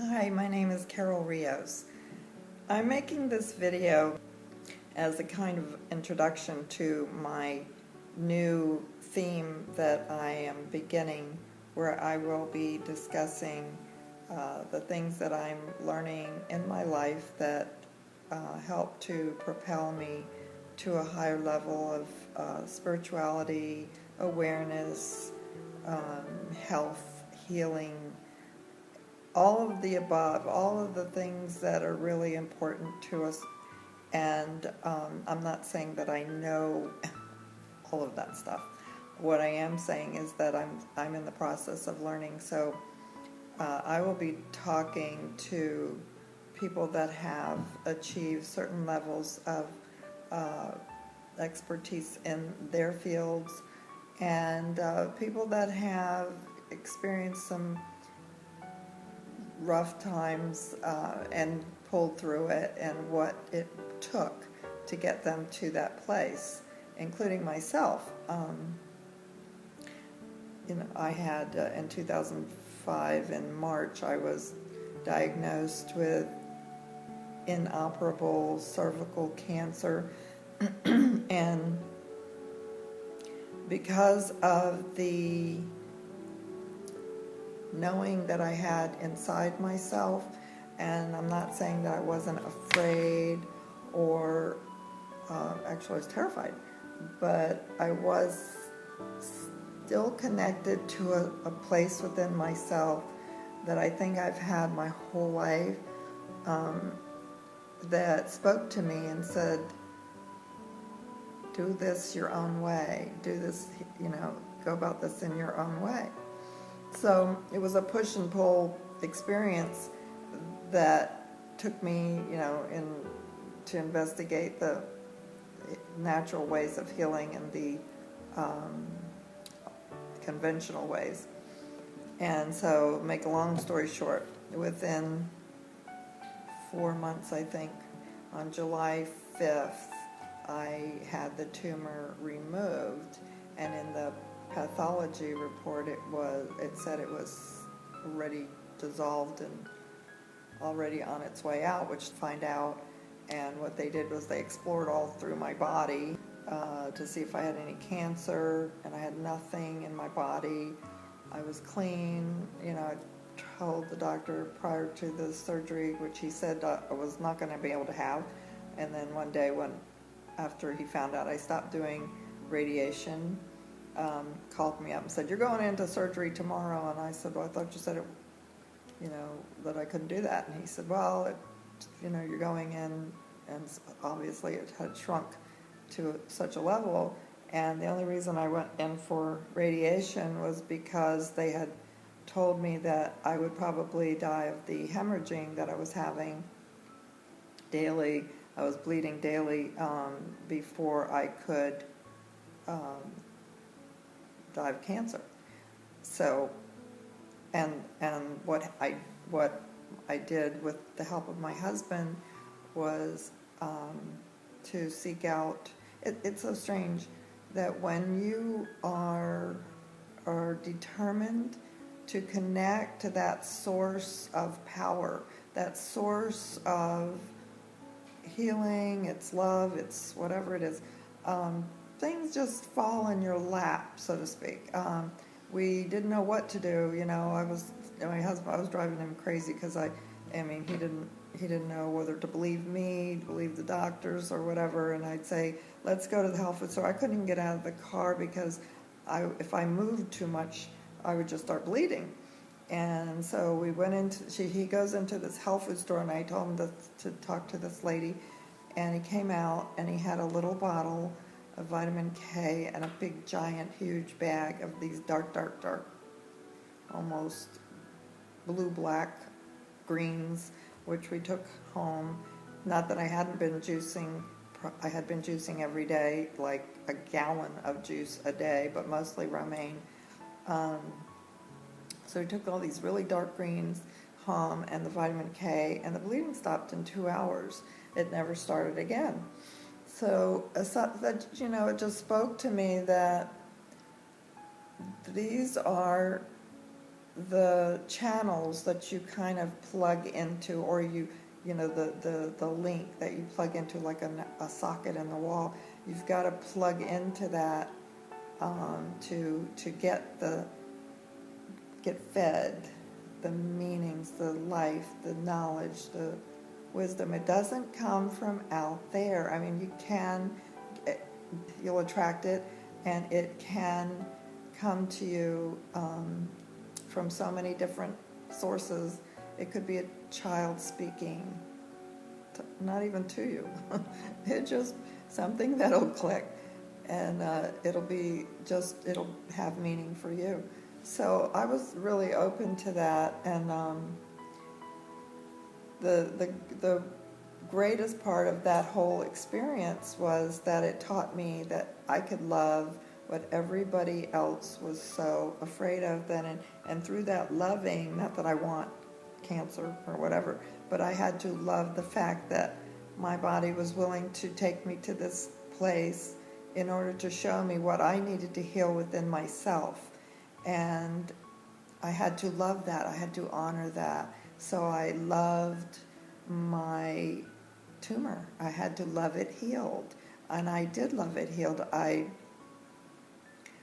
Hi, my name is Carol Rios. I'm making this video as a kind of introduction to my new theme that I am beginning, where I will be discussing the things that I'm learning in my life that help to propel me to a higher level of spirituality, awareness, health, healing, all of the above, all of the things that are really important to us. And I'm not saying that I know all of that stuff. What I am saying is that I'm in the process of learning. So I will be talking to people that have achieved certain levels of expertise in their fields, and people that have experienced some rough times and pulled through it, and what it took to get them to that place, including myself. I had in 2005 in March, I was diagnosed with inoperable cervical cancer, and because of the knowing that I had inside myself, and I'm not saying that I wasn't afraid or actually I was terrified, but I was still connected to a place within myself that I think I've had my whole life, that spoke to me and said, do this your own way, do this, go about this in your own way. So it was a push and pull experience that took me, to investigate the natural ways of healing and the conventional ways. And so, make a long story short, within 4 months, I think, on July 5th, I had the tumor removed, and in the pathology report it said it was already dissolved and already on its way out, which to find out. And what they did was they explored all through my body to see if I had any cancer, and I had nothing in my body. I was clean. I told the doctor prior to the surgery, which he said I was not going to be able to have. And then one day, after he found out I stopped doing radiation, called me up and said, "You're going into surgery tomorrow." And I said, "Well, I thought you said it, that I couldn't do that." And he said, "Well, you're going in," and obviously it had shrunk to such a level. And the only reason I went in for radiation was because they had told me that I would probably die of the hemorrhaging that I was having daily. I was bleeding daily before I could die of cancer. So, and what I did with the help of my husband was to seek out. It's so strange that when you are determined to connect to that source of power, that source of healing, it's love, it's whatever it is, things just fall in your lap, so to speak. We didn't know what to do. My husband, I was driving him crazy because he didn't know whether to believe me, believe the doctors, or whatever. And I'd say, let's go to the health food store. I couldn't even get out of the car because if I moved too much, I would just start bleeding. And so we went he goes into this health food store, and I told him to talk to this lady. And he came out, and he had a little bottle of vitamin K and a big, giant, huge bag of these dark, almost blue-black greens, which we took home. Not that I hadn't been juicing. I had been juicing every day, like a gallon of juice a day, but mostly romaine. So we took all these really dark greens home and the vitamin K, and the bleeding stopped in 2 hours. It never started again. So that, it just spoke to me that these are the channels that you kind of plug into, or the link that you plug into, like a socket in the wall, you've got to plug into that to get fed the meanings, the life, the knowledge, the wisdom. It doesn't come from out there. I mean, you'll attract it, and it can come to you from so many different sources. It could be a child speaking, not even to you. It's just something that'll click, and it'll have meaning for you. So I was really open to that, and the greatest part of that whole experience was that it taught me that I could love what everybody else was so afraid of then, and through that loving, not that I want cancer or whatever, but I had to love the fact that my body was willing to take me to this place in order to show me what I needed to heal within myself. And I had to love that. I had to honor that. So I loved my tumor. I had to love it healed. And I did love it healed. I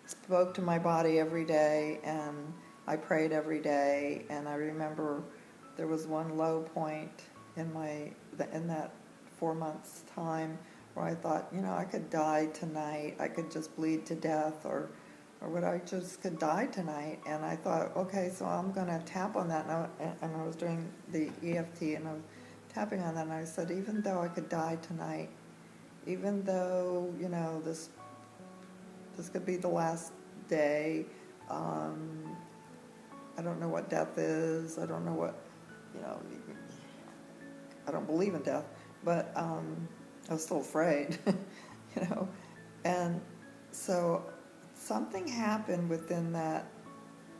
spoke to my body every day, and I prayed every day. And I remember there was one low point in that 4 months time where I thought, I could die tonight. I could just bleed to death, or I just could die tonight. And I thought, okay, so I'm going to tap on that. And I was doing the EFT, and I was tapping on that, and I said, even though I could die tonight, even though, this could be the last day, I don't know what death is. I don't know what, I don't believe in death, but I was still afraid, And so something happened within that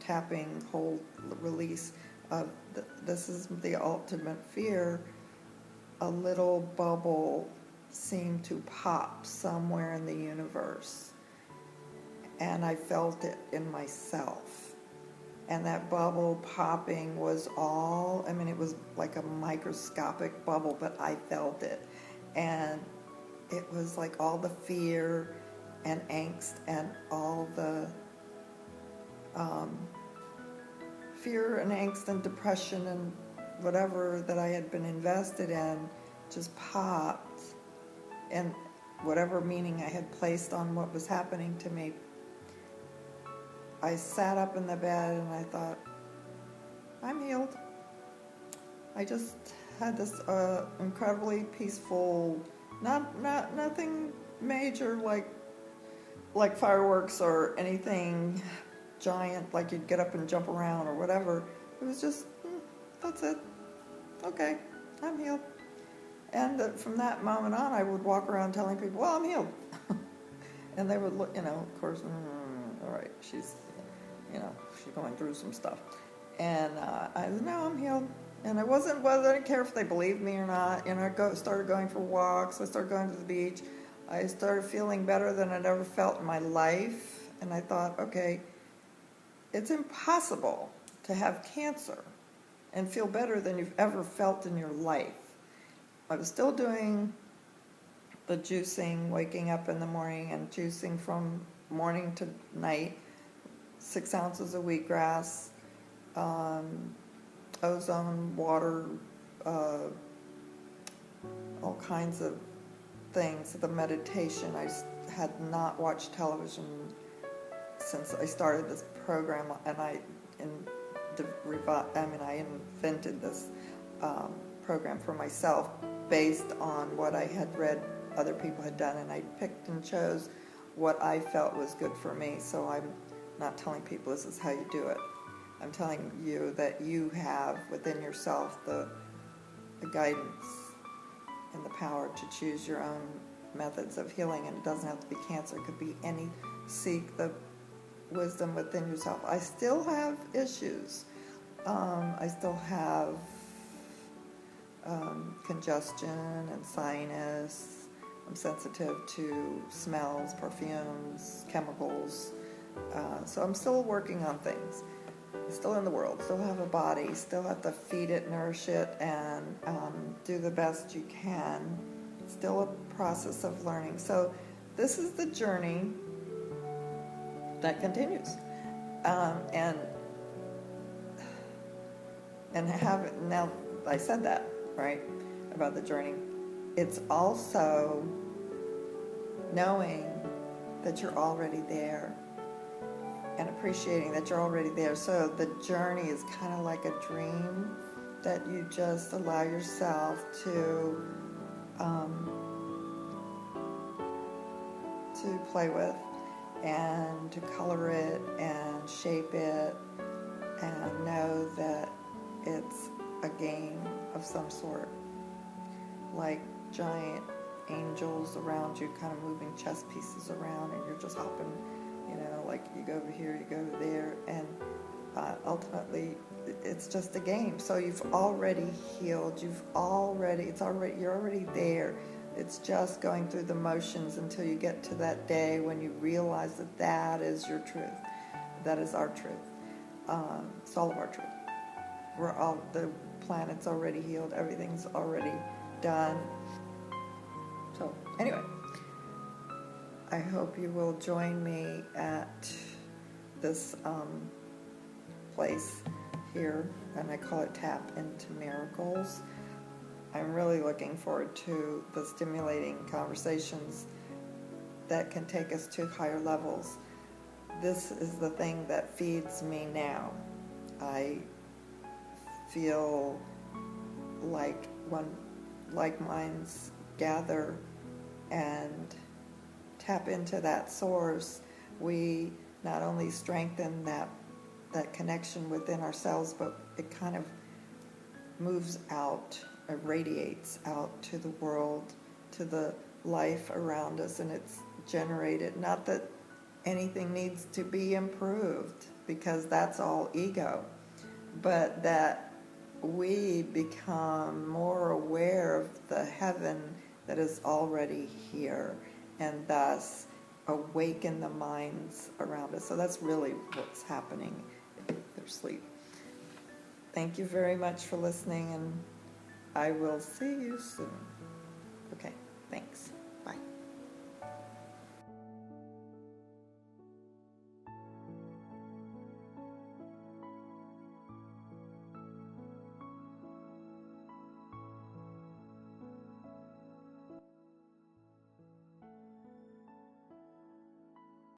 tapping, hold, release of this is the ultimate fear. A little bubble seemed to pop somewhere in the universe, and I felt it in myself. And that bubble popping was it was like a microscopic bubble, but I felt it. And it was like all the fear and angst and all the fear and angst and depression and whatever that I had been invested in just popped, and whatever meaning I had placed on what was happening to me. I sat up in the bed and I thought, I'm healed. I just had this incredibly peaceful, nothing major like fireworks or anything giant, like you'd get up and jump around or whatever. It was just, that's it. Okay, I'm healed. And from that moment on, I would walk around telling people, well, I'm healed. And they would look, of course, all right, she's going through some stuff. And I said, no, I'm healed. And I didn't care if they believed me or not. I started going for walks. I started going to the beach. I started feeling better than I'd ever felt in my life. And I thought, okay, it's impossible to have cancer and feel better than you've ever felt in your life. I was still doing the juicing, waking up in the morning and juicing from morning to night, 6 ounces of wheatgrass, ozone, water, all kinds of things. The meditation. I had not watched television since I started this program, and I invented this program for myself based on what I had read other people had done, and I picked and chose what I felt was good for me. So I'm not telling people this is how you do it. I'm telling you that you have within yourself the guidance and the power to choose your own methods of healing, and it doesn't have to be cancer. It could be any. Seek the wisdom within yourself. I still have issues. I still have congestion and sinus. I'm sensitive to smells, perfumes, chemicals. So I'm still working on things. still in the world, still have a body, still have to feed it, nourish it, and do the best you can. Still a process of learning. So this is the journey that continues. And now I said that, right, about the journey. It's also knowing that you're already there and appreciating that you're already there. So the journey is kind of like a dream that you just allow yourself to play with and to color it and shape it and know that it's a game of some sort, like giant angels around you, kind of moving chess pieces around, and you're just hopping, like you go over here, you go there, and ultimately it's just a game. So you've already healed, you're already there. It's just going through the motions until you get to that day when you realize that that is your truth. That is our truth. It's all of our truth. The planet's already healed. Everything's already done. So anyway, I hope you will join me at this place here, and I call it Tap into Miracles. I'm really looking forward to the stimulating conversations that can take us to higher levels. This is the thing that feeds me now. I feel like when like minds gather and tap into that source, we not only strengthen that connection within ourselves, but it kind of moves out, it radiates out to the world, to the life around us, and it's generated. Not that anything needs to be improved, because that's all ego, but that we become more aware of the heaven that is already here, and thus awaken the minds around us. So that's really what's happening in their sleep. Thank you very much for listening, and I will see you soon. Okay, thanks.